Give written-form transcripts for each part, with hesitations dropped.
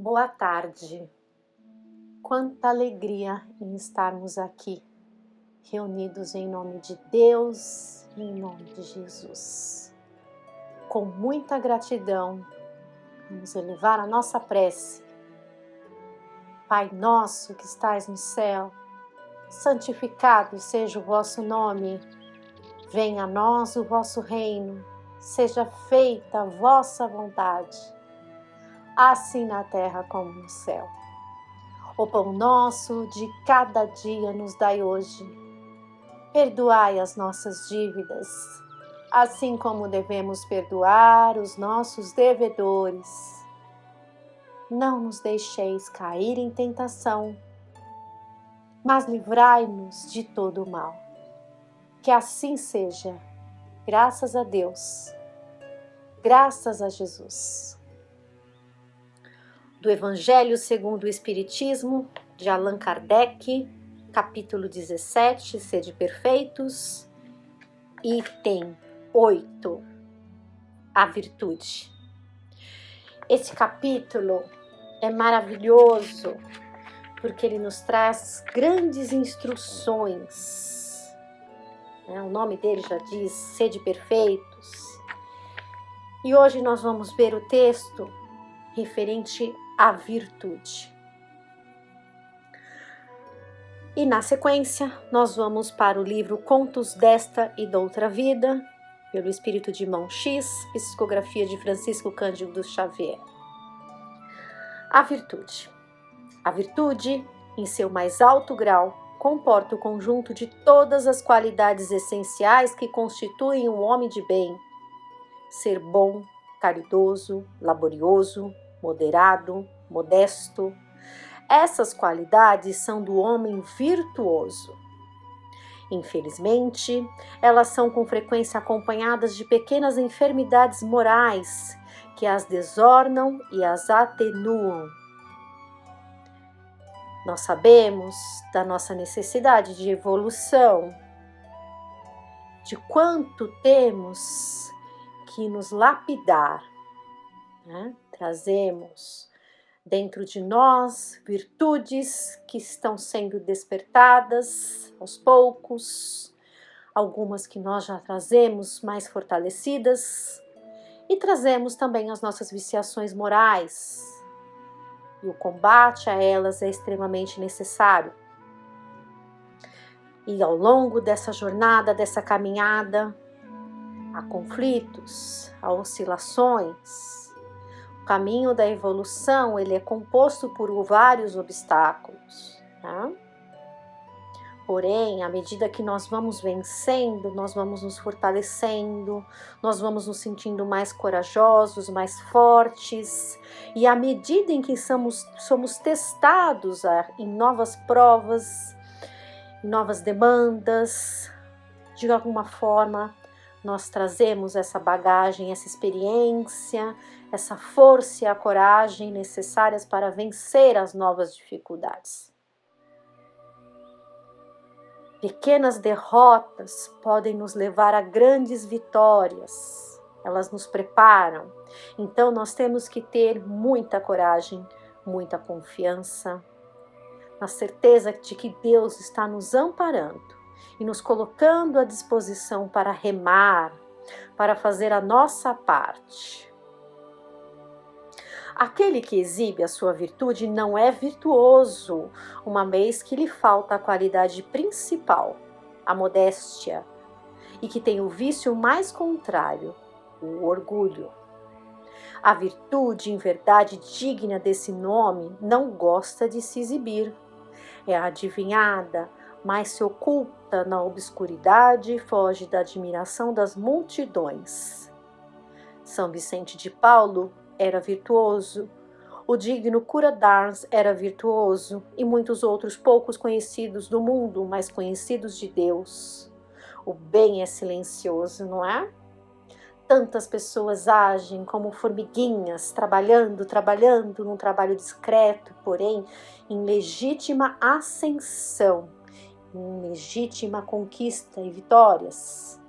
Boa tarde. Quanta alegria em estarmos aqui, reunidos em nome de Deus e em nome de Jesus. Com muita gratidão, vamos elevar a nossa prece. Pai nosso que estais no céu, santificado seja o vosso nome. Venha a nós o vosso reino, seja feita a vossa vontade, assim na terra como no céu. O pão nosso de cada dia nos dai hoje. Perdoai as nossas dívidas, assim como devemos perdoar os nossos devedores. Não nos deixeis cair em tentação, mas livrai-nos de todo o mal. Que assim seja, graças a Deus, graças a Jesus. Do Evangelho segundo o Espiritismo, de Allan Kardec, capítulo 17, Sede Perfeitos, item 8, a virtude. Esse capítulo é maravilhoso, porque ele nos traz grandes instruções. O nome dele já diz, Sede Perfeitos. E hoje nós vamos ver o texto referente à virtude. E na sequência, nós vamos para o livro Contos desta e d'Outra Vida, pelo Espírito de Mão X, psicografia de Francisco Cândido Xavier. A virtude. A virtude, em seu mais alto grau, comporta o conjunto de todas as qualidades essenciais que constituem um homem de bem. Ser bom, caridoso, laborioso, moderado, modesto. Essas qualidades são do homem virtuoso. Infelizmente, elas são com frequência acompanhadas de pequenas enfermidades morais que as desornam e as atenuam. Nós sabemos da nossa necessidade de evolução, de quanto temos que nos lapidar, né? Trazemos dentro de nós virtudes que estão sendo despertadas aos poucos, algumas que nós já trazemos mais fortalecidas, e trazemos também as nossas viciações morais, e o combate a elas é extremamente necessário. E ao longo dessa jornada, dessa caminhada, há conflitos, há oscilações. O caminho da evolução, ele é composto por vários obstáculos, tá? Porém, à medida que nós vamos vencendo, nós vamos nos fortalecendo, nós vamos nos sentindo mais corajosos, mais fortes, e à medida em que somos testados em novas provas, em novas demandas, de alguma forma, nós trazemos essa bagagem, essa experiência, essa força e a coragem necessárias para vencer as novas dificuldades. Pequenas derrotas podem nos levar a grandes vitórias. Elas nos preparam. Então nós temos que ter muita coragem, muita confiança, na certeza de que Deus está nos amparando e nos colocando à disposição para remar, para fazer a nossa parte. Aquele que exibe a sua virtude não é virtuoso, uma vez que lhe falta a qualidade principal, a modéstia, e que tem o vício mais contrário, o orgulho. A virtude, em verdade digna desse nome, não gosta de se exibir. É adivinhada, mas se oculta na obscuridade e foge da admiração das multidões. São Vicente de Paulo era virtuoso, o digno cura d'Ars era virtuoso e muitos outros poucos conhecidos do mundo, mas conhecidos de Deus. O bem é silencioso, não é? Tantas pessoas agem como formiguinhas, trabalhando num trabalho discreto, porém em legítima ascensão, em legítima conquista e vitórias.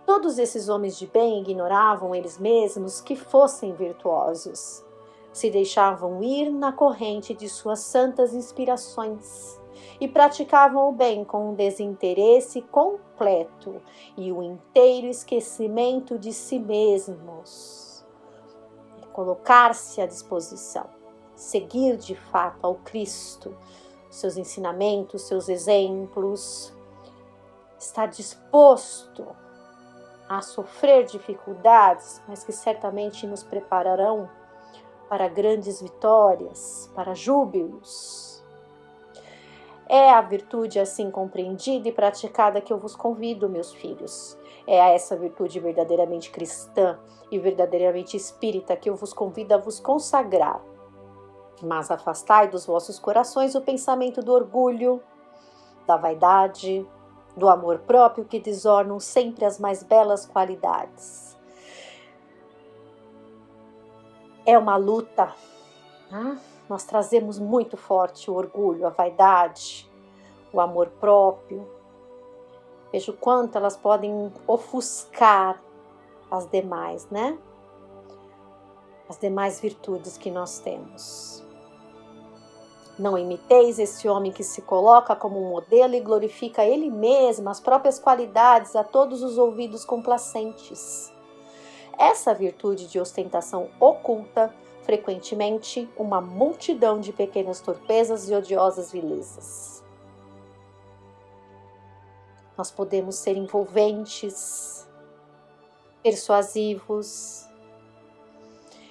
Todos esses homens de bem ignoravam eles mesmos que fossem virtuosos, se deixavam ir na corrente de suas santas inspirações e praticavam o bem com um desinteresse completo e o inteiro esquecimento de si mesmos. Colocar-se à disposição, seguir de fato ao Cristo, seus ensinamentos, seus exemplos, estar disposto a sofrer dificuldades, mas que certamente nos prepararão para grandes vitórias, para júbilos. É a virtude assim compreendida e praticada que eu vos convido, meus filhos. É a essa virtude verdadeiramente cristã e verdadeiramente espírita que eu vos convido a vos consagrar. Mas afastai dos vossos corações o pensamento do orgulho, da vaidade, do amor próprio que desornam sempre as mais belas qualidades. É uma luta. Nós trazemos muito forte o orgulho, a vaidade, o amor próprio. Vejo quanto elas podem ofuscar as demais, né? As demais virtudes que nós temos. Não imiteis esse homem que se coloca como um modelo e glorifica ele mesmo, as próprias qualidades a todos os ouvidos complacentes. Essa virtude de ostentação oculta, frequentemente, uma multidão de pequenas torpezas e odiosas vilezas. Nós podemos ser envolventes, persuasivos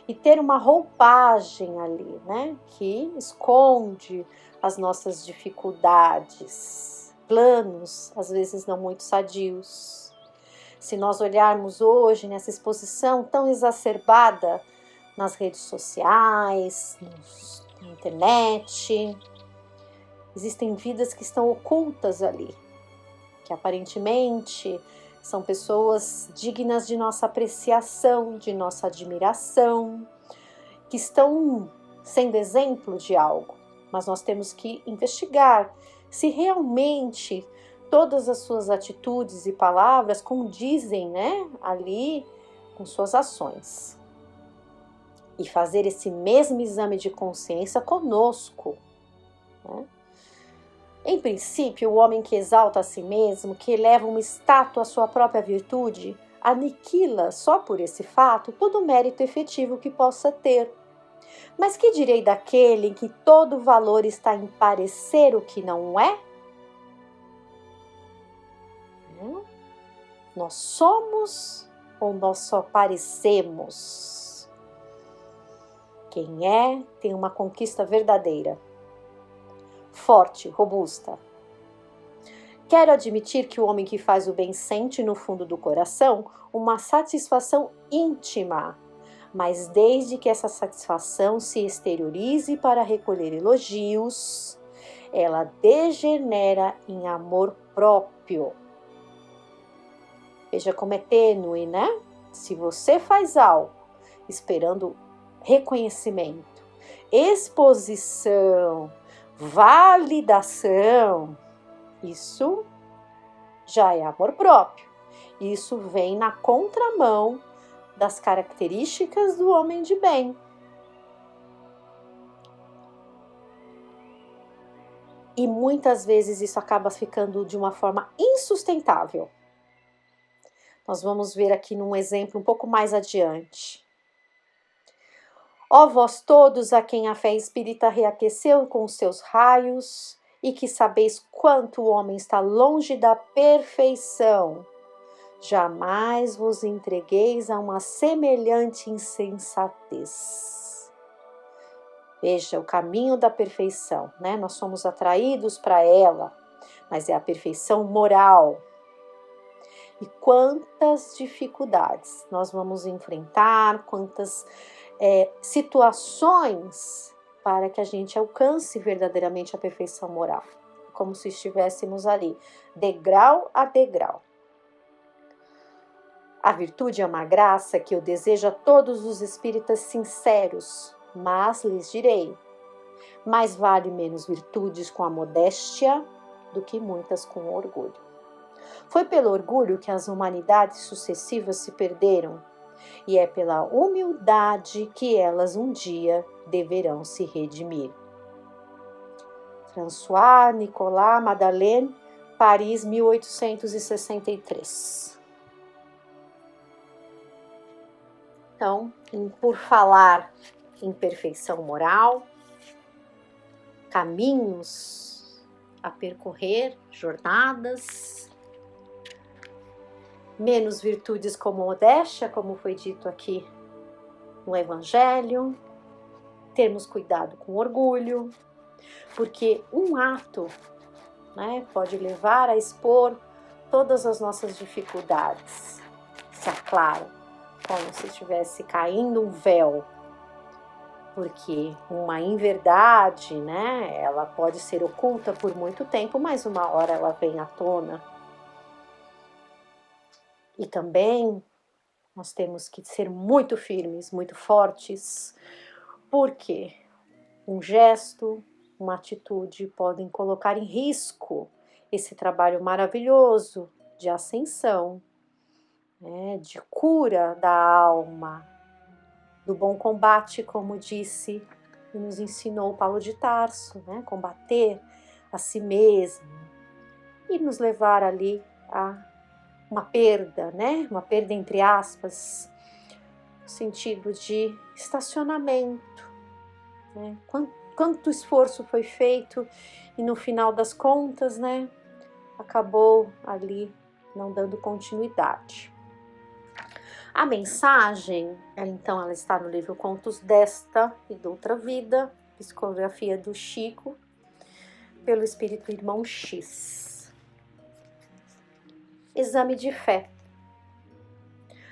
e ter uma roupagem ali, né, que esconde as nossas dificuldades, planos, às vezes não muito sadios. Se nós olharmos hoje nessa exposição tão exacerbada nas redes sociais, na internet, existem vidas que estão ocultas ali, que aparentemente são pessoas dignas de nossa apreciação, de nossa admiração, que estão sendo exemplo de algo. Mas nós temos que investigar se realmente todas as suas atitudes e palavras condizem, né, ali com suas ações. E fazer esse mesmo exame de consciência conosco, né? Em princípio, o homem que exalta a si mesmo, que eleva uma estátua à sua própria virtude, aniquila só por esse fato todo o mérito efetivo que possa ter. Mas que direi daquele em que todo o valor está em parecer o que não é? Nós somos ou nós só parecemos? Quem é tem uma conquista verdadeira, forte, robusta. Quero admitir que o homem que faz o bem sente no fundo do coração uma satisfação íntima, mas desde que essa satisfação se exteriorize para recolher elogios, ela degenera em amor próprio. Veja como é tênue, né? Se você faz algo esperando reconhecimento, exposição, validação, isso já é amor próprio. Isso vem na contramão das características do homem de bem. E muitas vezes isso acaba ficando de uma forma insustentável. Nós vamos ver aqui num exemplo um pouco mais adiante. Ó vós todos a quem a fé espírita reaqueceu com os seus raios, e que sabeis quanto o homem está longe da perfeição, jamais vos entregueis a uma semelhante insensatez. Veja, o caminho da perfeição, né? Nós somos atraídos para ela, mas é a perfeição moral. E quantas dificuldades nós vamos enfrentar, quantas situações para que a gente alcance verdadeiramente a perfeição moral, como se estivéssemos ali, degrau a degrau. A virtude é uma graça que eu desejo a todos os espíritas sinceros, mas lhes direi, mais vale menos virtudes com a modéstia do que muitas com o orgulho. Foi pelo orgulho que as humanidades sucessivas se perderam, e é pela humildade que elas um dia deverão se redimir. François Nicolas Madeleine, Paris, 1863. Então, por falar em perfeição moral, caminhos a percorrer, jornadas, menos virtudes como modéstia, como foi dito aqui no Evangelho, termos cuidado com orgulho, porque um ato, né, pode levar a expor todas as nossas dificuldades, se aclara, como se estivesse caindo um véu, porque uma inverdade, né, ela pode ser oculta por muito tempo, mas uma hora ela vem à tona. E também nós temos que ser muito firmes, muito fortes, porque um gesto, uma atitude podem colocar em risco esse trabalho maravilhoso de ascensão, né, de cura da alma, do bom combate, como disse e nos ensinou Paulo de Tarso, né, combater a si mesmo e nos levar ali a uma perda, né, uma perda entre aspas, no sentido de estacionamento, né, quanto esforço foi feito e no final das contas, né, acabou ali não dando continuidade. A mensagem, ela está no livro Contos desta e de Outra Vida, psicografia do Chico, pelo Espírito Irmão X. Exame de fé.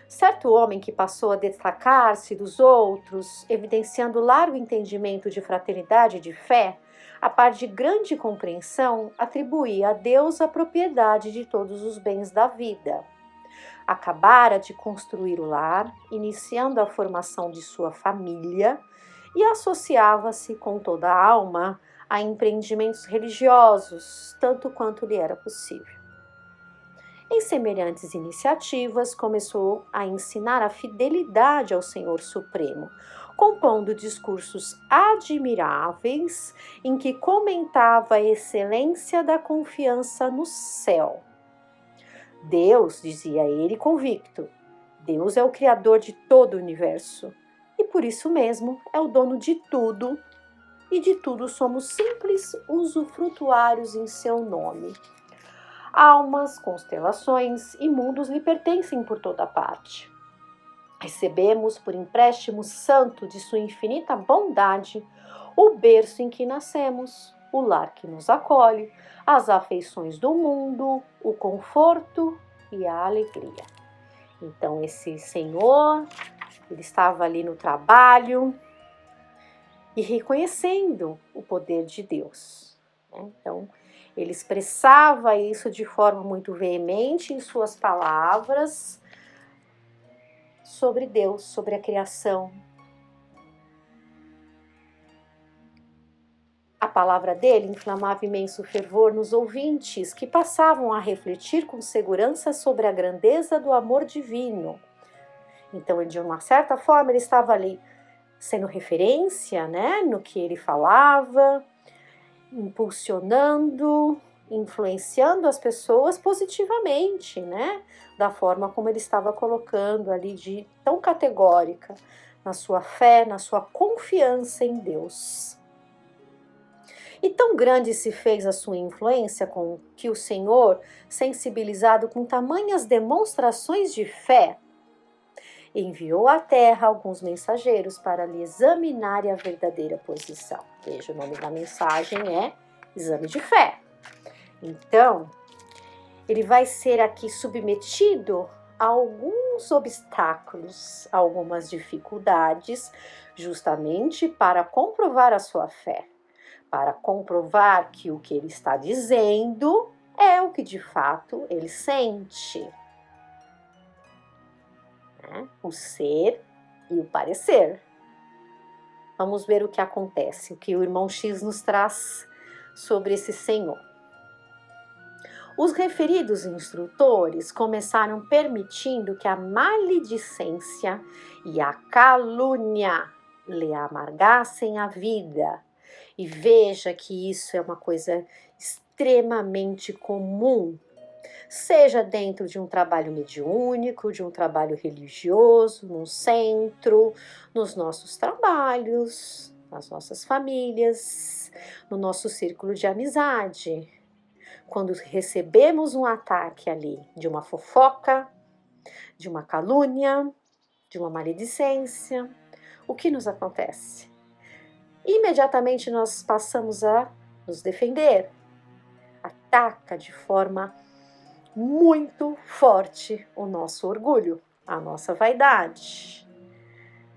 Certo homem que passou a destacar-se dos outros, evidenciando largo entendimento de fraternidade e de fé, a par de grande compreensão, atribuía a Deus a propriedade de todos os bens da vida. Acabara de construir o lar, iniciando a formação de sua família e associava-se com toda a alma a empreendimentos religiosos, tanto quanto lhe era possível. Em semelhantes iniciativas, começou a ensinar a fidelidade ao Senhor Supremo, compondo discursos admiráveis em que comentava a excelência da confiança no céu. Deus, dizia ele convicto, Deus é o Criador de todo o universo e por isso mesmo é o dono de tudo e de tudo somos simples usufrutuários em seu nome. Almas, constelações e mundos lhe pertencem por toda parte. Recebemos por empréstimo santo de sua infinita bondade o berço em que nascemos, o lar que nos acolhe, as afeições do mundo, o conforto e a alegria. Então esse senhor, ele estava ali no trabalho e reconhecendo o poder de Deus, né? Então ele expressava isso de forma muito veemente em suas palavras sobre Deus, sobre a criação. A palavra dele inflamava imenso fervor nos ouvintes, que passavam a refletir com segurança sobre a grandeza do amor divino. Então, de uma certa forma, ele estava ali sendo referência, né, no que ele falava, impulsionando, influenciando as pessoas positivamente, né, da forma como ele estava colocando ali de tão categórica na sua fé, na sua confiança em Deus. E tão grande se fez a sua influência com que o Senhor, sensibilizado com tamanhas demonstrações de fé, enviou à terra alguns mensageiros para lhe examinar a verdadeira posição. Veja, o nome da mensagem é Exame de Fé. Então, ele vai ser aqui submetido a alguns obstáculos, a algumas dificuldades, justamente para comprovar a sua fé, para comprovar que o que ele está dizendo é o que de fato ele sente. O ser e o parecer. Vamos ver o que acontece, o que o irmão X nos traz sobre esse senhor. Os referidos instrutores começaram permitindo que a maledicência e a calúnia lhe amargassem a vida. E veja que isso é uma coisa extremamente comum, seja dentro de um trabalho mediúnico, de um trabalho religioso, num centro, nos nossos trabalhos, nas nossas famílias, no nosso círculo de amizade. Quando recebemos um ataque ali de uma fofoca, de uma calúnia, de uma maledicência, o que nos acontece? Imediatamente nós passamos a nos defender. Ataca de forma muito forte o nosso orgulho, a nossa vaidade.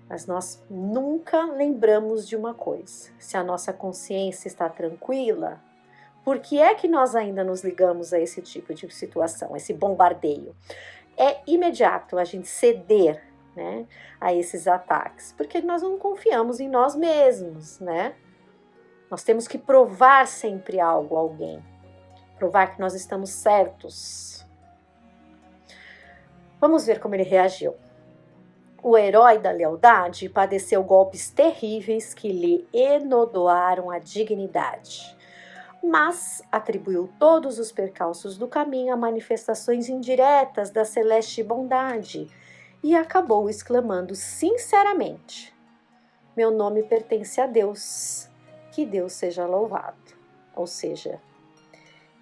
Mas nós nunca lembramos de uma coisa: se a nossa consciência está tranquila, por que é que nós ainda nos ligamos a esse tipo de situação, esse bombardeio? É imediato a gente ceder, né, a esses ataques, porque nós não confiamos em nós mesmos, né? Nós temos que provar sempre algo a alguém, provar que nós estamos certos. Vamos ver como ele reagiu. O herói da lealdade padeceu golpes terríveis que lhe enodoaram a dignidade, mas atribuiu todos os percalços do caminho a manifestações indiretas da celeste bondade e acabou exclamando sinceramente: meu nome pertence a Deus, que Deus seja louvado. Ou seja,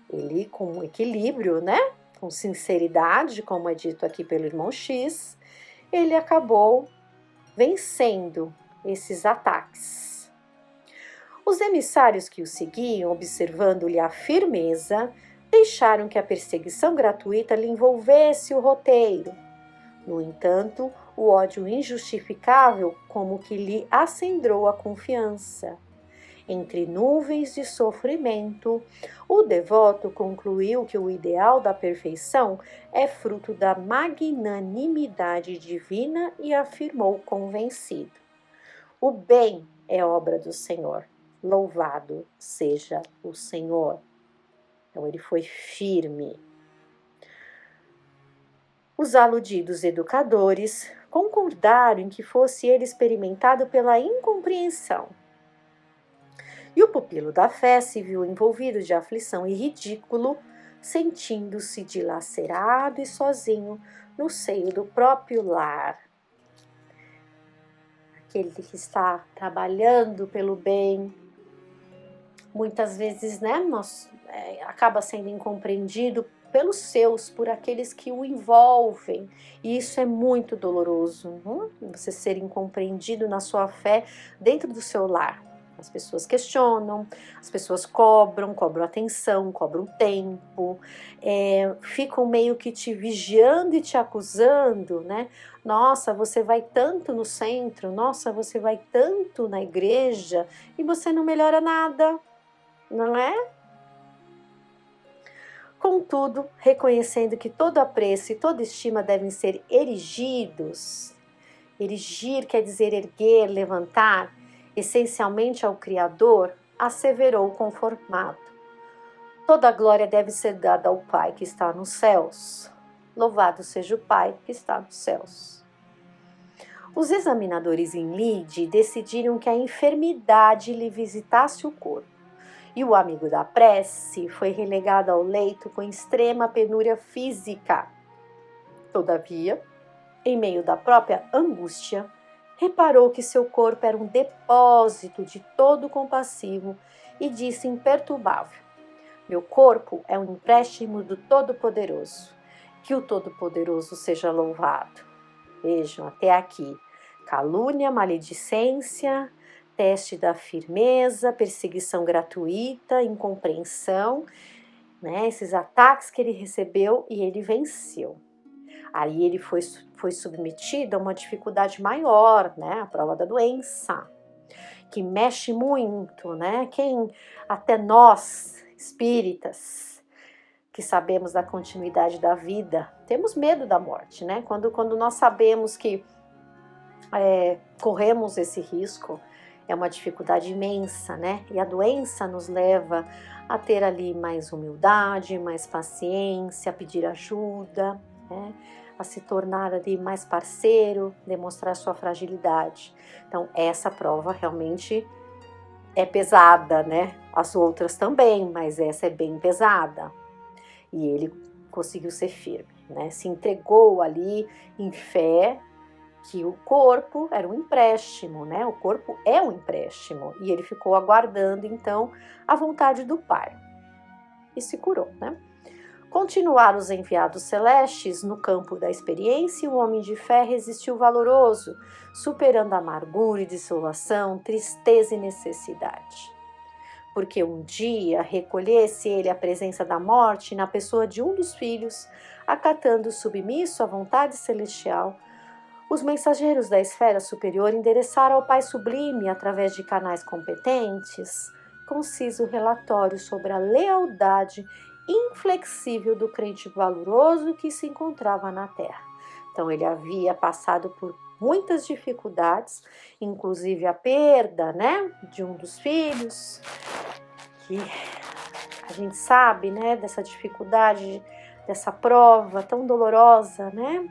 ele com equilíbrio, né? Com sinceridade, como é dito aqui pelo irmão X, ele acabou vencendo esses ataques. Os emissários que o seguiam, observando-lhe a firmeza, deixaram que a perseguição gratuita lhe envolvesse o roteiro. No entanto, o ódio injustificável como que lhe acendrou a confiança. Entre nuvens de sofrimento, o devoto concluiu que o ideal da perfeição é fruto da magnanimidade divina e afirmou convencido: o bem é obra do Senhor, louvado seja o Senhor. Então ele foi firme. Os aludidos educadores concordaram em que fosse ele experimentado pela incompreensão. E o pupilo da fé se viu envolvido de aflição e ridículo, sentindo-se dilacerado e sozinho no seio do próprio lar. Aquele que está trabalhando pelo bem, muitas vezes, né, acaba sendo incompreendido pelos seus, por aqueles que o envolvem. E isso é muito doloroso, você ser incompreendido na sua fé dentro do seu lar. As pessoas questionam, as pessoas cobram atenção, cobram tempo, ficam meio que te vigiando e te acusando, né? Nossa, você vai tanto no centro, nossa, você vai tanto na igreja e você não melhora nada, não é? Contudo, reconhecendo que todo apreço e toda estima devem ser erigidos, erigir quer dizer erguer, levantar, essencialmente ao Criador, asseverou conformado: toda a glória deve ser dada ao Pai que está nos céus. Louvado seja o Pai que está nos céus. Os examinadores em Lide decidiram que a enfermidade lhe visitasse o corpo, e o amigo da prece foi relegado ao leito com extrema penúria física. Todavia, em meio da própria angústia, reparou que seu corpo era um depósito de todo compassivo e disse imperturbável: meu corpo é um empréstimo do Todo-Poderoso. Que o Todo-Poderoso seja louvado. Vejam, até aqui: calúnia, maledicência, teste da firmeza, perseguição gratuita, incompreensão, né? Esses ataques que ele recebeu e ele venceu. Aí ele foi submetido a uma dificuldade maior, né? A prova da doença, que mexe muito, né? Até nós, espíritas, que sabemos da continuidade da vida, temos medo da morte, né? Quando nós sabemos que corremos esse risco, é uma dificuldade imensa, né? E a doença nos leva a ter ali mais humildade, mais paciência, a pedir ajuda, né? A se tornar ali mais parceiro, demonstrar sua fragilidade. Então, essa prova realmente é pesada, né? As outras também, mas essa é bem pesada. E ele conseguiu ser firme, né? Se entregou ali em fé, que o corpo era um empréstimo, né? O corpo é um empréstimo. E ele ficou aguardando, então, a vontade do Pai. E se curou, né? Continuaram os enviados celestes no campo da experiência e o homem de fé resistiu valoroso, superando amargura e desolação, tristeza e necessidade. Porque um dia recolhesse ele a presença da morte na pessoa de um dos filhos, acatando submisso à vontade celestial, os mensageiros da esfera superior endereçaram ao Pai Sublime, através de canais competentes, conciso relatório sobre a lealdade inflexível do crente valoroso que se encontrava na Terra. Então ele havia passado por muitas dificuldades, inclusive a perda, né, de um dos filhos, que a gente sabe, né, dessa dificuldade, dessa prova tão dolorosa, né,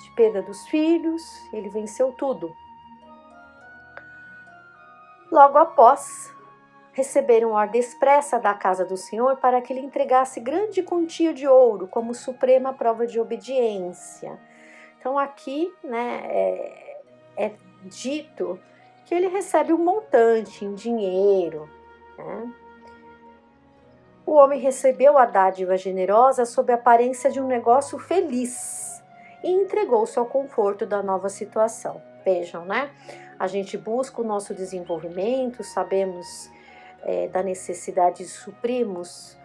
de perda dos filhos. Ele venceu tudo. Logo após, receberam ordem expressa da casa do Senhor para que lhe entregasse grande quantia de ouro como suprema prova de obediência. Então aqui, né, é dito que ele recebe um montante em dinheiro, né? O homem recebeu a dádiva generosa sob a aparência de um negócio feliz e entregou-se ao conforto da nova situação. Vejam, né? A gente busca o nosso desenvolvimento, sabemos da necessidade de suprirmos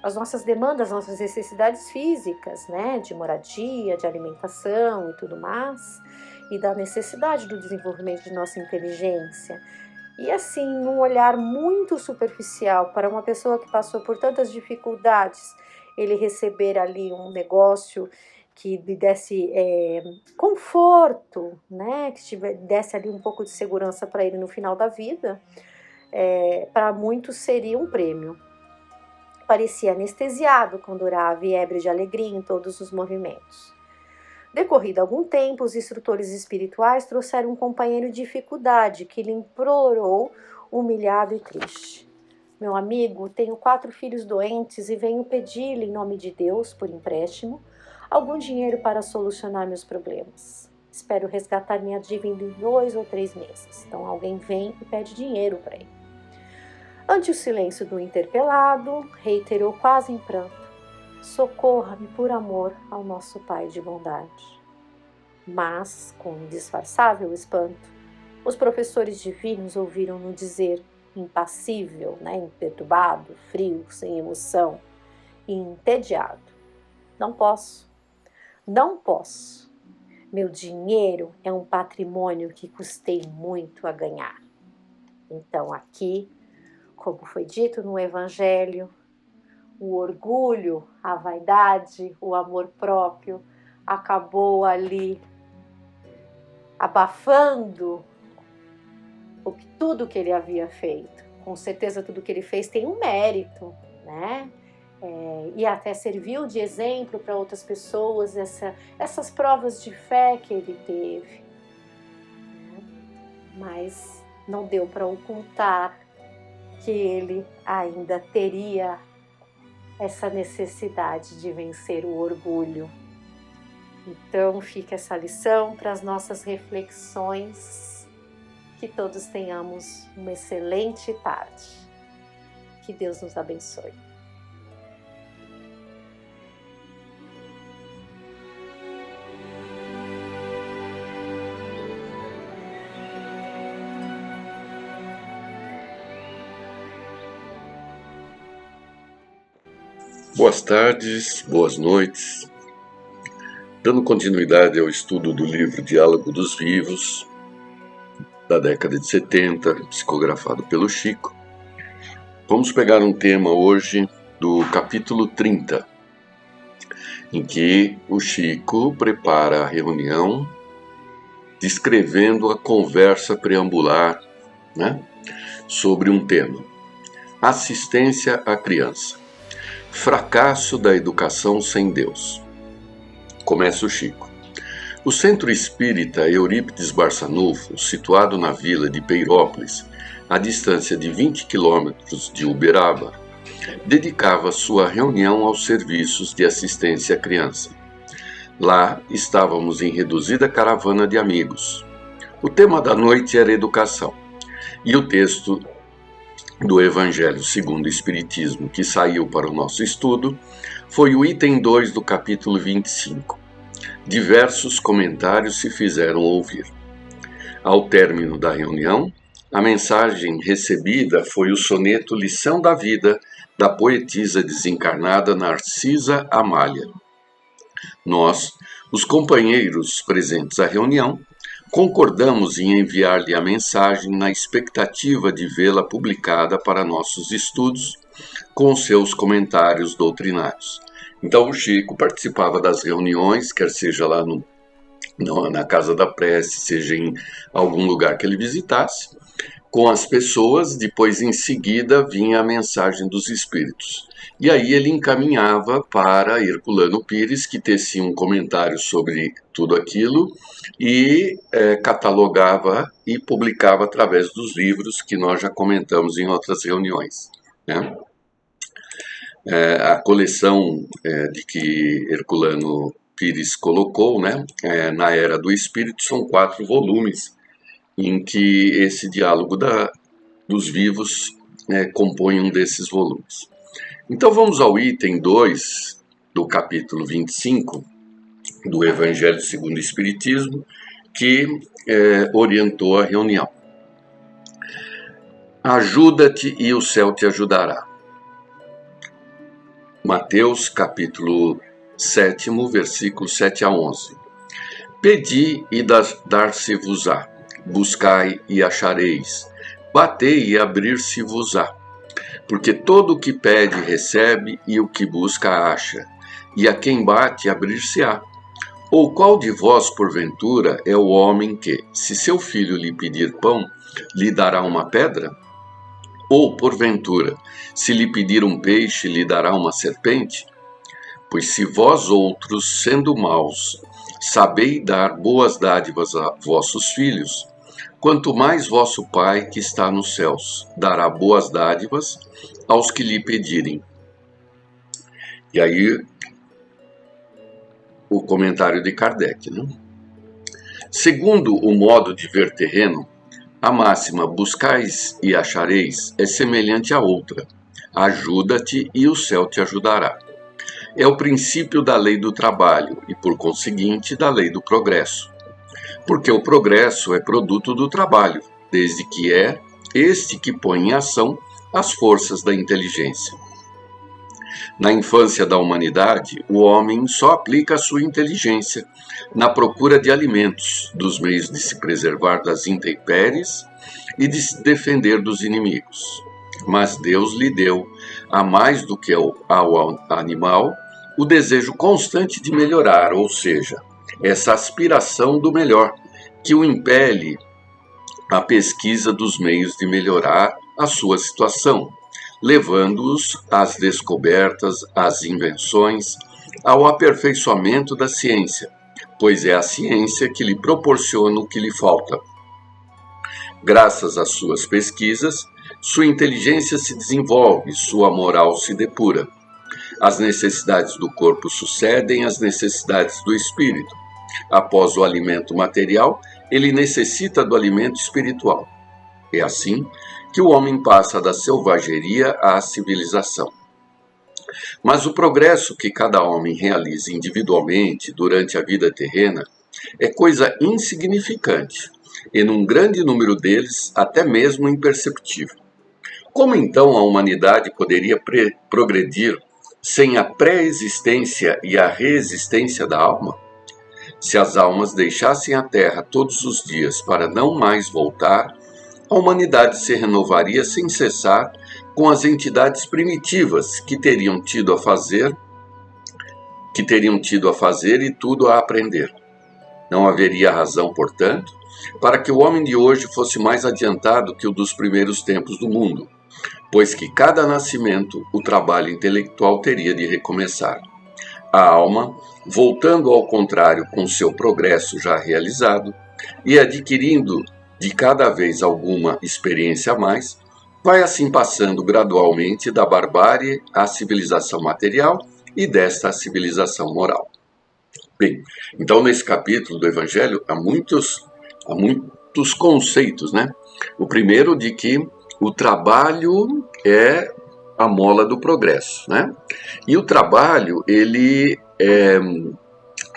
as nossas demandas, as nossas necessidades físicas, né? De moradia, de alimentação e tudo mais, e da necessidade do desenvolvimento de nossa inteligência. E assim, um olhar muito superficial para uma pessoa que passou por tantas dificuldades, ele receber ali um negócio que lhe desse conforto, né? Que desse ali um pouco de segurança para ele no final da vida, para muitos seria um prêmio. Parecia anestesiado quando orava e ébrio de alegria em todos os movimentos. Decorrido algum tempo, os instrutores espirituais trouxeram um companheiro de dificuldade que lhe implorou, humilhado e triste. Meu amigo, tenho 4 filhos doentes e venho pedir-lhe, em nome de Deus, por empréstimo, algum dinheiro para solucionar meus problemas. Espero resgatar minha dívida em 2 ou 3 meses. Então alguém vem e pede dinheiro para ele. Ante o silêncio do interpelado, reiterou quase em pranto: socorra-me por amor ao nosso Pai de bondade. Mas, com indisfarçável espanto, os professores divinos ouviram-no dizer, impassível, né, imperturbado, frio, sem emoção e entediado: não posso, não posso. Meu dinheiro é um patrimônio que custei muito a ganhar. Então aqui, como foi dito no Evangelho, o orgulho, a vaidade, o amor próprio acabou ali abafando tudo que ele havia feito. Com certeza tudo que ele fez tem um mérito, né? E até serviu de exemplo para outras pessoas essas provas de fé que ele teve, né? Mas não deu para ocultar que ele ainda teria essa necessidade de vencer o orgulho. Então fica essa lição para as nossas reflexões, que todos tenhamos uma excelente tarde. Que Deus nos abençoe. Boas tardes, boas noites. Dando continuidade ao estudo do livro Diálogo dos Vivos, da década de 70, psicografado pelo Chico, vamos pegar um tema hoje do capítulo 30, em que o Chico prepara a reunião descrevendo a conversa preambular né, sobre um tema: assistência à criança. Fracasso da educação sem Deus. Começa o Chico. O Centro Espírita Eurípides Barçanufo, situado na vila de Peirópolis, à distância de 20 quilômetros de Uberaba, dedicava sua reunião aos serviços de assistência à criança. Lá estávamos em reduzida caravana de amigos. O tema da noite era educação, e o texto do Evangelho segundo o Espiritismo que saiu para o nosso estudo foi o item 2 do capítulo 25. Diversos comentários se fizeram ouvir. Ao término da reunião, a mensagem recebida foi o soneto Lição da Vida da poetisa desencarnada Narcisa Amália. Nós, os companheiros presentes à reunião, concordamos em enviar-lhe a mensagem na expectativa de vê-la publicada para nossos estudos com seus comentários doutrinários. Então o Chico participava das reuniões, quer seja lá na Casa da Prece, seja em algum lugar que ele visitasse, com as pessoas. Depois, em seguida, vinha a mensagem dos espíritos. E aí ele encaminhava para Herculano Pires, que tecia um comentário sobre tudo aquilo e catalogava e publicava através dos livros que nós já comentamos em outras reuniões, né? A coleção de que Herculano Pires colocou, né, na Era do Espírito, são 4 volumes, em que esse diálogo dos vivos compõe um desses volumes. Então vamos ao item 2 do capítulo 25 do Evangelho segundo o Espiritismo, que orientou a reunião. Ajuda-te e o céu te ajudará. Mateus capítulo 7, versículos 7 a 11. Pedi e dar-se-vos-á, buscai e achareis, batei e abrir-se-vos-á. Porque todo o que pede recebe, e o que busca acha, e a quem bate abrir-se-á. Ou qual de vós, porventura, é o homem que, se seu filho lhe pedir pão, lhe dará uma pedra? Ou, porventura, se lhe pedir um peixe, lhe dará uma serpente? Pois se vós outros, sendo maus, sabeis dar boas dádivas a vossos filhos, quanto mais vosso Pai que está nos céus dará boas dádivas aos que lhe pedirem. E aí, o comentário de Kardec, né? Segundo o modo de ver terreno, a máxima buscais e achareis é semelhante à outra: ajuda-te e o céu te ajudará. É o princípio da lei do trabalho e, por conseguinte, da lei do progresso. Porque o progresso é produto do trabalho, desde que é este que põe em ação as forças da inteligência. Na infância da humanidade, o homem só aplica a sua inteligência na procura de alimentos, dos meios de se preservar das intempéries e de se defender dos inimigos. Mas Deus lhe deu, a mais do que ao animal, o desejo constante de melhorar, ou seja, essa aspiração do melhor, que o impele à pesquisa dos meios de melhorar a sua situação, levando-os às descobertas, às invenções, ao aperfeiçoamento da ciência, pois é a ciência que lhe proporciona o que lhe falta. Graças às suas pesquisas, sua inteligência se desenvolve, sua moral se depura. As necessidades do corpo sucedem às necessidades do espírito. Após o alimento material, ele necessita do alimento espiritual. É assim que o homem passa da selvageria à civilização. Mas o progresso que cada homem realiza individualmente durante a vida terrena é coisa insignificante, e num grande número deles até mesmo imperceptível. Como então a humanidade poderia progredir sem a pré-existência e a reexistência da alma? Se as almas deixassem a Terra todos os dias para não mais voltar, a humanidade se renovaria sem cessar com as entidades primitivas que teriam tido a fazer e tudo a aprender. Não haveria razão, portanto, para que o homem de hoje fosse mais adiantado que o dos primeiros tempos do mundo, pois que cada nascimento o trabalho intelectual teria de recomeçar. A alma, voltando ao contrário com seu progresso já realizado e adquirindo de cada vez alguma experiência a mais, vai assim passando gradualmente da barbárie à civilização material e desta à civilização moral. Bem, então nesse capítulo do Evangelho há muitos conceitos, né? O primeiro de que o trabalho é a mola do progresso, né? E o trabalho, ele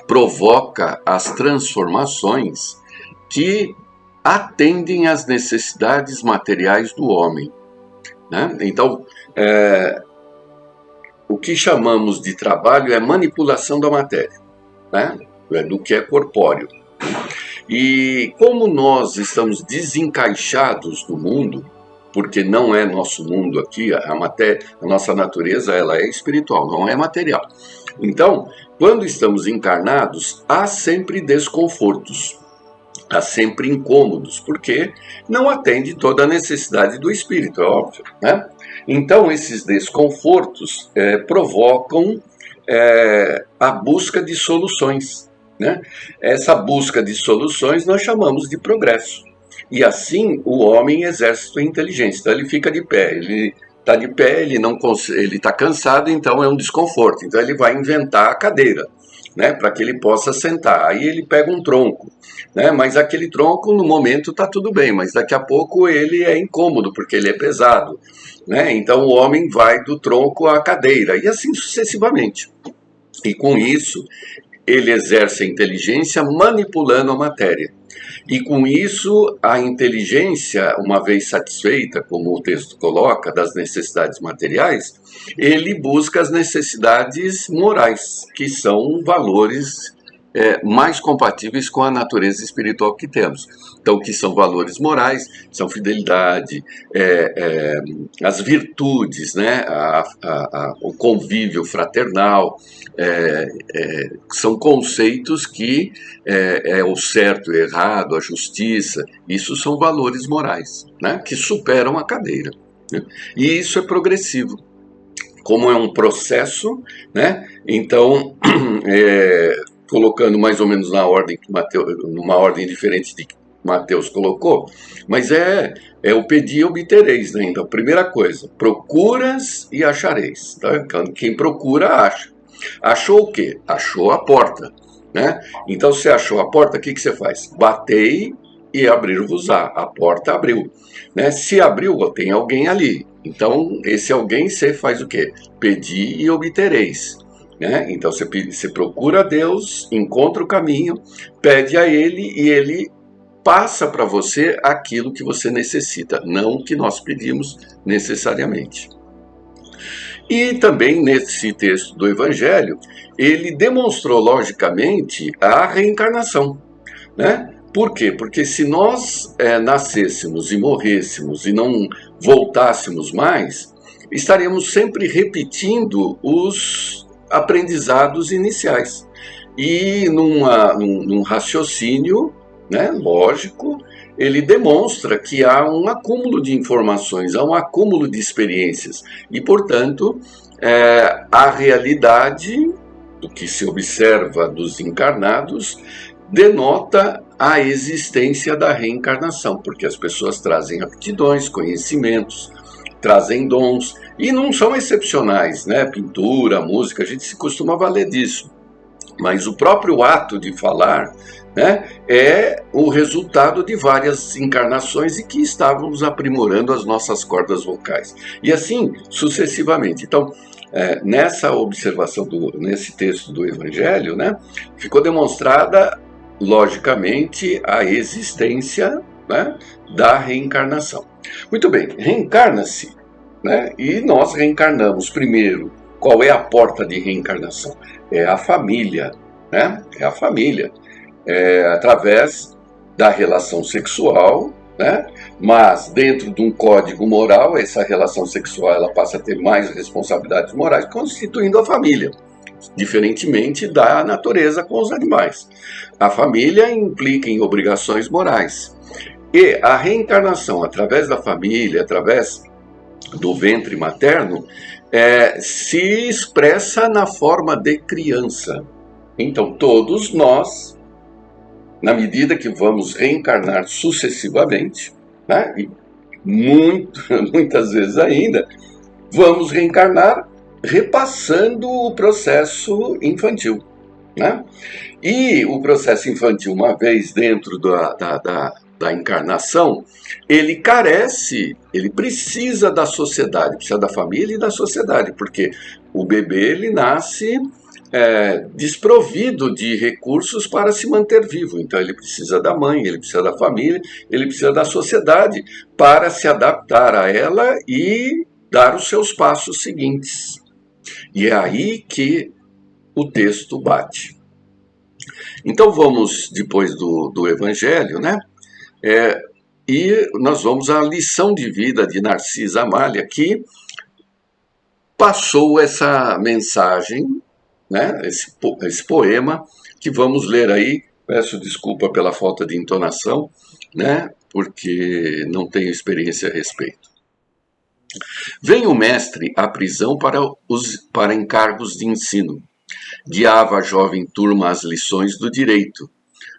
provoca as transformações que atendem às necessidades materiais do homem, né? Então, o que chamamos de trabalho é manipulação da matéria, né? Do que é corpóreo. E como nós estamos desencaixados do mundo, porque não é nosso mundo aqui, a nossa natureza ela é espiritual, não é material. Então, quando estamos encarnados, há sempre desconfortos, há sempre incômodos, porque não atende toda a necessidade do espírito, é óbvio, né? Então, esses desconfortos provocam a busca de soluções, né? Essa busca de soluções nós chamamos de progresso. E assim o homem exerce a inteligência. Então ele fica de pé, ele está de pé, ele está cansado, então é um desconforto. Então ele vai inventar a cadeira, né, para que ele possa sentar. Aí ele pega um tronco, né, mas aquele tronco no momento está tudo bem, mas daqui a pouco ele é incômodo porque ele é pesado, né? Então o homem vai do tronco à cadeira e assim sucessivamente. E com isso ele exerce a inteligência manipulando a matéria. E com isso, a inteligência, uma vez satisfeita, como o texto coloca, das necessidades materiais, ele busca as necessidades morais, que são valores mais compatíveis com a natureza espiritual que temos. Então, que são valores morais, são fidelidade, as virtudes, né? O convívio fraternal, são conceitos que é o certo e o errado, a justiça, isso são valores morais, né? Que superam a cadeira, né? E isso é progressivo. Como é um processo, né? Então, colocando mais ou menos na ordem que numa ordem diferente de que Mateus colocou, mas é o pedir e obtereis, né? Então, primeira coisa, procuras e achareis, tá? Quem procura, acha. Achou o quê? Achou a porta, né? Então, se achou a porta, o que você faz? Batei e abrir-vos-á. A porta abriu, né? Se abriu, tem alguém ali. Então, esse alguém, você faz o quê? Pedir e obtereis, né? Então, você procura a Deus, encontra o caminho, pede a Ele e Ele passa para você aquilo que você necessita, não o que nós pedimos necessariamente. E também nesse texto do Evangelho, ele demonstrou logicamente a reencarnação, né? Por quê? Porque se nós nascêssemos e morrêssemos e não voltássemos mais, estaríamos sempre repetindo os aprendizados iniciais. E num raciocínio, né, lógico, ele demonstra que há um acúmulo de informações, há um acúmulo de experiências. E, portanto, a realidade do que se observa dos encarnados denota a existência da reencarnação, porque as pessoas trazem aptidões, conhecimentos, trazem dons, e não são excepcionais, né? Pintura, música, a gente se costuma valer disso. Mas o próprio ato de falar, né, é o resultado de várias encarnações e que estávamos aprimorando as nossas cordas vocais. E assim sucessivamente. Então, nessa observação, nesse texto do Evangelho, né, ficou demonstrada, logicamente, a existência, né, da reencarnação. Muito bem, reencarna-se, né, e nós reencarnamos primeiro. Qual é a porta de reencarnação? É a família, né? É a família. Através da relação sexual, né? Mas dentro de um código moral, essa relação sexual ela passa a ter mais responsabilidades morais, constituindo a família. diferentemente da natureza com os animais. A família implica em obrigações morais. E a reencarnação através da família, através do ventre materno, se expressa na forma de criança. Então, todos nós, na medida que vamos reencarnar sucessivamente, né, e muitas vezes ainda, vamos reencarnar repassando o processo infantil. Né? E o processo infantil, uma vez dentro da encarnação, ele precisa da sociedade, precisa da família e da sociedade, porque o bebê ele nasce desprovido de recursos para se manter vivo. Então ele precisa da mãe, ele precisa da família, ele precisa da sociedade para se adaptar a ela e dar os seus passos seguintes. E é aí que o texto bate. Então vamos, depois do Evangelho, né? E nós vamos à lição de vida de Narcisa Amália, que passou essa mensagem, né? Esse poema que vamos ler aí. Peço desculpa pela falta de entonação, né? Porque não tenho experiência a respeito. Vem o mestre à prisão para encargos de ensino. Guiava a jovem turma às lições do direito.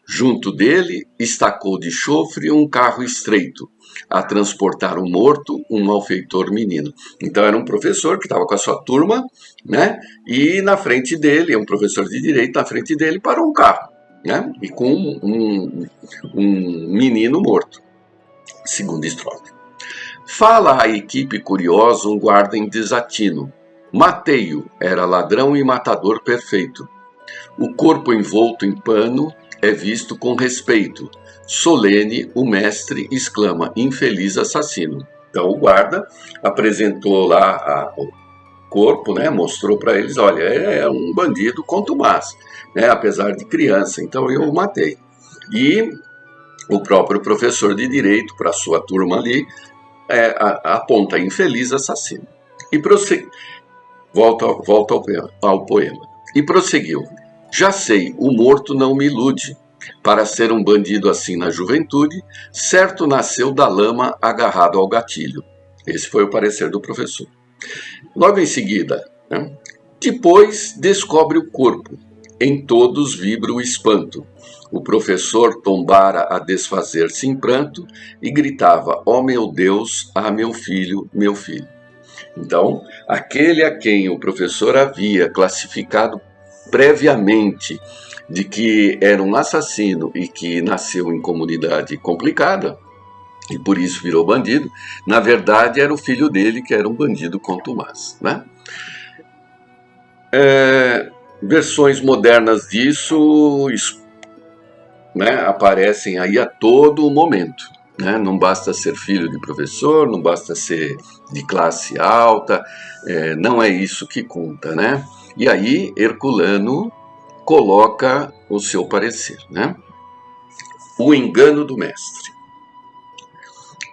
Junto dele, estacou de chofre um carro estreito, a transportar um morto, um malfeitor menino. Então era um professor que estava com a sua turma, né? E na frente dele, um professor de direito, na frente dele parou um carro, né? E com um menino morto. Segunda estrofe. Fala à equipe curiosa um guarda em desatino. Matei-o, era ladrão e matador perfeito. O corpo envolto em pano é visto com respeito. Solene, o mestre exclama, infeliz assassino. Então o guarda apresentou lá o corpo, né, mostrou para eles, olha, é um bandido contumaz, né, apesar de criança, então eu o matei. E o próprio professor de direito, para a sua turma ali, aponta infeliz assassino. E prosseguiu. Volta ao poema. E prosseguiu. Já sei, o morto não me ilude. Para ser um bandido assim na juventude, certo nasceu da lama agarrado ao gatilho. Esse foi o parecer do professor. Logo em seguida, né? Depois descobre o corpo. Em todos vibra o espanto. O professor tombara a desfazer-se em pranto e gritava, ó meu Deus, ah meu filho, meu filho. Então, aquele a quem o professor havia classificado previamente de que era um assassino e que nasceu em comunidade complicada, e por isso virou bandido, na verdade era o filho dele que era um bandido contumaz, né? Versões modernas disso, né, aparecem aí a todo momento. Né? Não basta ser filho de professor, não basta ser de classe alta, não é isso que conta, né? E aí Herculano coloca o seu parecer, né? O engano do mestre.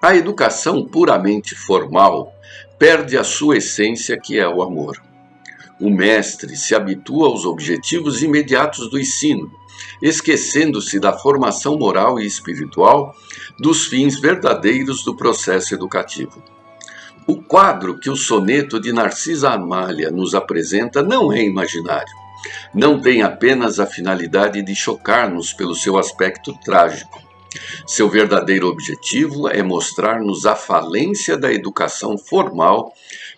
A educação puramente formal perde a sua essência, que é o amor. O mestre se habitua aos objetivos imediatos do ensino, esquecendo-se da formação moral e espiritual dos fins verdadeiros do processo educativo. O quadro que o soneto de Narcisa Amália nos apresenta não é imaginário. Não tem apenas a finalidade de chocar-nos pelo seu aspecto trágico. Seu verdadeiro objetivo é mostrar-nos a falência da educação formal,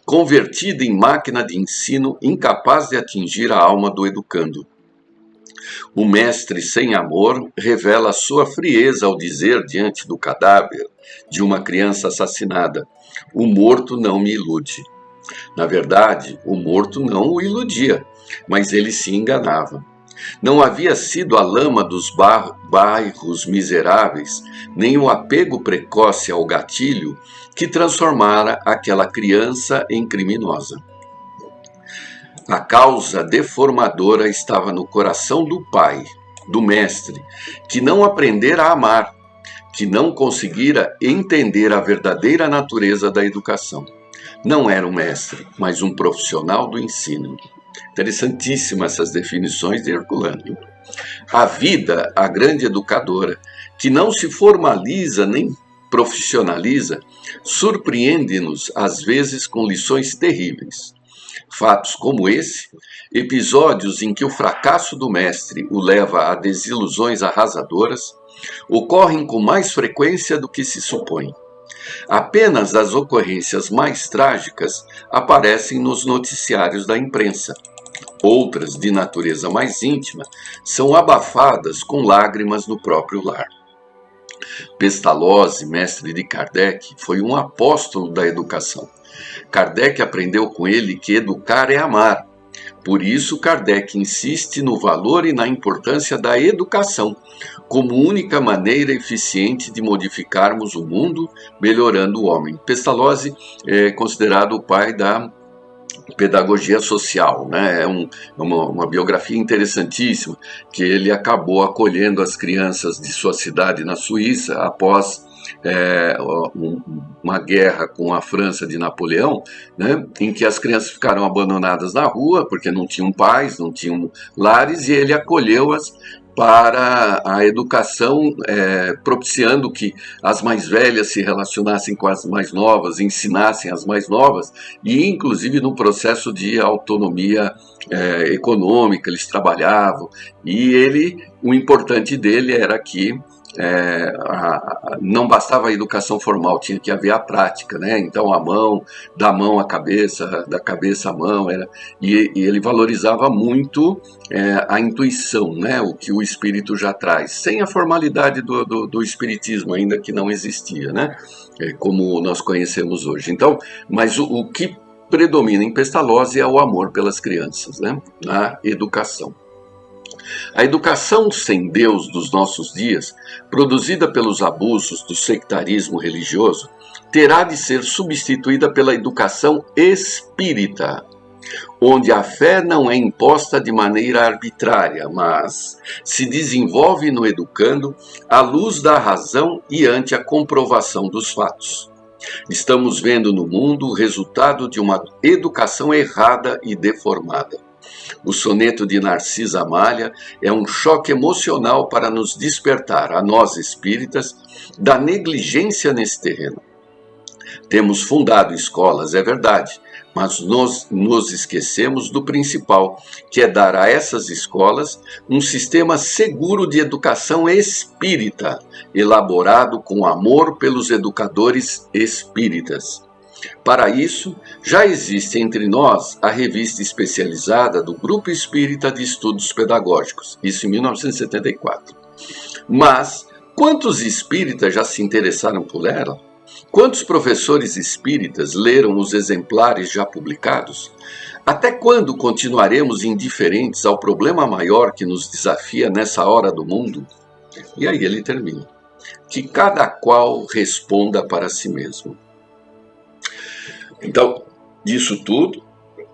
convertida em máquina de ensino incapaz de atingir a alma do educando. O mestre sem amor revela sua frieza ao dizer diante do cadáver de uma criança assassinada: o morto não me ilude. Na verdade, o morto não o iludia, mas ele se enganava. Não havia sido a lama dos bairros miseráveis, nem o apego precoce ao gatilho que transformara aquela criança em criminosa. A causa deformadora estava no coração do pai, do mestre, que não aprendera a amar, que não conseguira entender a verdadeira natureza da educação. Não era um mestre, mas um profissional do ensino. Interessantíssimas essas definições de Herculano. A vida, a grande educadora, que não se formaliza nem profissionaliza, surpreende-nos às vezes com lições terríveis. Fatos como esse, episódios em que o fracasso do mestre o leva a desilusões arrasadoras, ocorrem com mais frequência do que se supõe. Apenas as ocorrências mais trágicas aparecem nos noticiários da imprensa. Outras, de natureza mais íntima, são abafadas com lágrimas no próprio lar. Pestalozzi, mestre de Kardec, foi um apóstolo da educação. Kardec aprendeu com ele que educar é amar. Por isso, Kardec insiste no valor e na importância da educação, como única maneira eficiente de modificarmos o mundo, melhorando o homem. Pestalozzi é considerado o pai da pedagogia social, né? É uma biografia interessantíssima, que ele acabou acolhendo as crianças de sua cidade na Suíça após uma guerra com a França de Napoleão, né, em que as crianças ficaram abandonadas na rua porque não tinham pais, não tinham lares, e ele acolheu-as para a educação, propiciando que as mais velhas se relacionassem com as mais novas, ensinassem as mais novas, e inclusive no processo de autonomia econômica eles trabalhavam, e o importante dele era que não bastava a educação formal, tinha que haver a prática, né? Então da mão à cabeça, da cabeça à mão, e ele valorizava muito a intuição, né? O que o espírito já traz, sem a formalidade do espiritismo, ainda que não existia, né? Como nós conhecemos hoje. Então, mas o que predomina em Pestalozzi é o amor pelas crianças, né? Na educação. A educação sem Deus dos nossos dias, produzida pelos abusos do sectarismo religioso, terá de ser substituída pela educação espírita, onde a fé não é imposta de maneira arbitrária, mas se desenvolve no educando à luz da razão e ante a comprovação dos fatos. Estamos vendo no mundo o resultado de uma educação errada e deformada. O soneto de Narcisa Amália é um choque emocional para nos despertar, a nós espíritas, da negligência nesse terreno. Temos fundado escolas, é verdade, mas nos esquecemos do principal, que é dar a essas escolas um sistema seguro de educação espírita, elaborado com amor pelos educadores espíritas. Para isso, já existe entre nós a revista especializada do Grupo Espírita de Estudos Pedagógicos, isso em 1974. Mas, quantos espíritas já se interessaram por ela? Quantos professores espíritas leram os exemplares já publicados? Até quando continuaremos indiferentes ao problema maior que nos desafia nessa hora do mundo? E aí ele termina. Que cada qual responda para si mesmo. Então, disso tudo,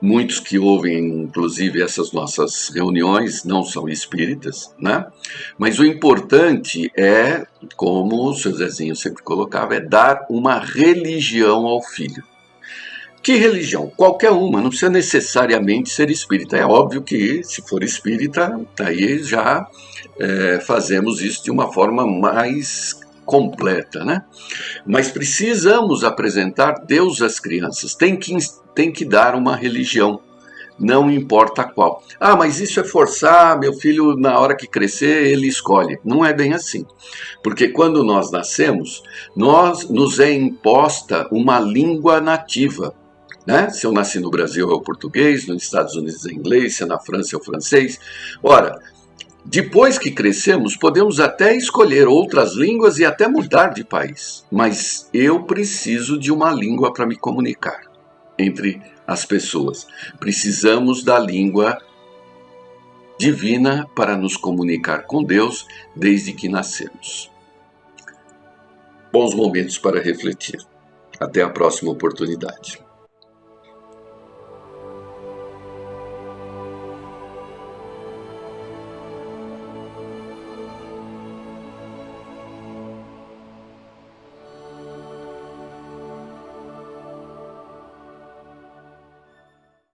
muitos que ouvem, inclusive, essas nossas reuniões não são espíritas, né? Mas o importante é, como o seu Zezinho sempre colocava, é dar uma religião ao filho. Que religião? Qualquer uma, não precisa necessariamente ser espírita. É óbvio que, se for espírita, aí já fazemos isso de uma forma mais completa, né? Mas precisamos apresentar Deus às crianças. Tem que dar uma religião, não importa qual. Ah, mas isso é forçar, meu filho, na hora que crescer, ele escolhe. Não é bem assim. Porque quando nós nascemos, nos é imposta uma língua nativa. Né? Se eu nasci no Brasil é o português, nos Estados Unidos é inglês, se é na França é o francês. Ora, depois que crescemos, podemos até escolher outras línguas e até mudar de país. Mas eu preciso de uma língua para me comunicar entre as pessoas. Precisamos da língua divina para nos comunicar com Deus desde que nascemos. Bons momentos para refletir. Até a próxima oportunidade.